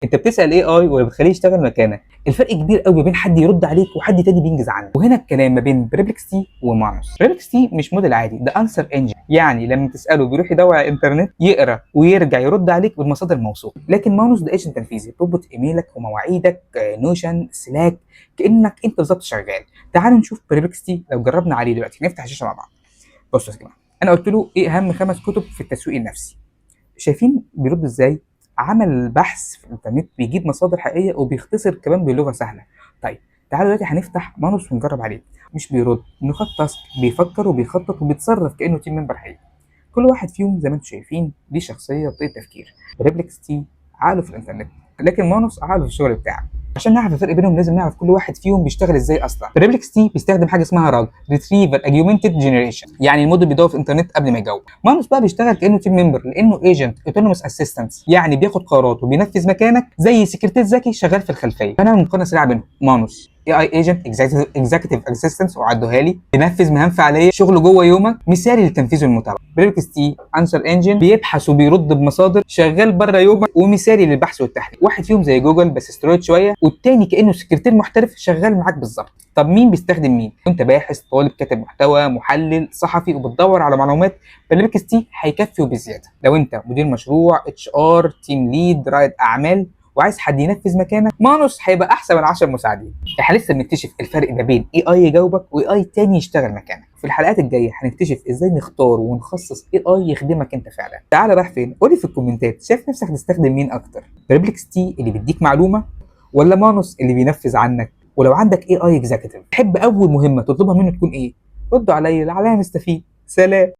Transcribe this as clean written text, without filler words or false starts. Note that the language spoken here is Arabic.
انت بتسال اي اي ولا بتخليه يشتغل مكانك؟ الفرق كبير قوي بين حد يرد عليك وحد تاني بينجز عنك. وهنا الكلام ما بين بريبلكستي ومانوس. بريبلكستي مش موديل عادي، ده انسر انجن، يعني لما تساله بيروح يدور على الانترنت يقرا ويرجع يرد عليك بالمصادر الموثوقه. لكن مانوس ده ايجنت تنفيذي بيربط ايميلك ومواعيدك، نوشن، سلاك، كانك انت بالظبط شغال. تعال نشوف بريبلكستي لو جربنا عليه دلوقتي. نفتح الشاشه مع بعض. بصوا يا جماعه، انا قلت له ايه اهم 5 كتب في التسويق النفسي. شايفين بيرد ازاي؟ عمل بحث في الانترنت، بيجيب مصادر حقيقيه وبيختصر كمان بلغه سهله. طيب تعالوا دلوقتي هنفتح مانوس ونجرب عليه. مش بيرد، نقاط تاسك، بيفكر وبيخطط وبيتصرف كانه تيم ممبر حقيقي. كل واحد فيهم زي ما انتم شايفين ليه شخصيه وطريقه تفكير. ريبلكس عقله في الانترنت، لكن مانوس عقله في الشغل بتاعه. عشان نعرف الفرق بينهم لازم نعرف كل واحد فيهم بيشتغل ازاي اصلا. ريبلكس تي بيستخدم حاجه اسمها راج، ريتريفر اجيومنتد جنريشن، يعني الموديل بيدور في الانترنت قبل ما يجاوب. مانوس بقى بيشتغل كانه تيم ممبر، لانه ايجنت اوتونوموس اسيستنت، يعني بياخد قرارات وبينفذ مكانك زي سكرتير ذكي شغال في الخلفيه. فانا مقارنه سريعه بينهم. مانوس اي اي ايجنت اكزيكتيف اسيستنت، وعدوها لي، بينفذ مهام فعاليه، شغل جوه يومك، مثالي للتنفيذ والمتابعه. بريبلكس تي انسر انجن، بيبحث وبيرد بمصادر، شغال بره يومك ومثالي للبحث والتحليل. واحد فيهم زي جوجل بس استرويد شويه، والتاني كانه سكرتير محترف شغال معاك بالظبط. طب مين بيستخدم مين؟ انت باحث، طالب، كاتب محتوى، محلل، صحفي، وبتدور على معلومات، بريبلكس تي هيكفي وبزياده. لو انت مدير مشروع، اتش ار، تيم ليد، رائد اعمال، وعايز حد ينفذ مكانك، مانوس هيبقى احسن من 10 مساعدين. احنا لسه بنكتشف الفرق ما بين اي اي يجاوبك واي اي تاني يشتغل مكانك. في الحلقات الجايه هنكتشف ازاي نختار ونخصص اي اي يخدمك انت فعلا. تعال رايح فين؟ قولي في الكومنتات، شايف نفسك تستخدم مين اكتر؟ بريبلكس تي اللي بيديك معلومه، ولا مانوس اللي بينفذ عنك؟ ولو عندك اي اي اكزيكتيف، تحب اول مهمه تطلبها منه تكون ايه؟ ردوا عليا، عليا نستفيد. سلام.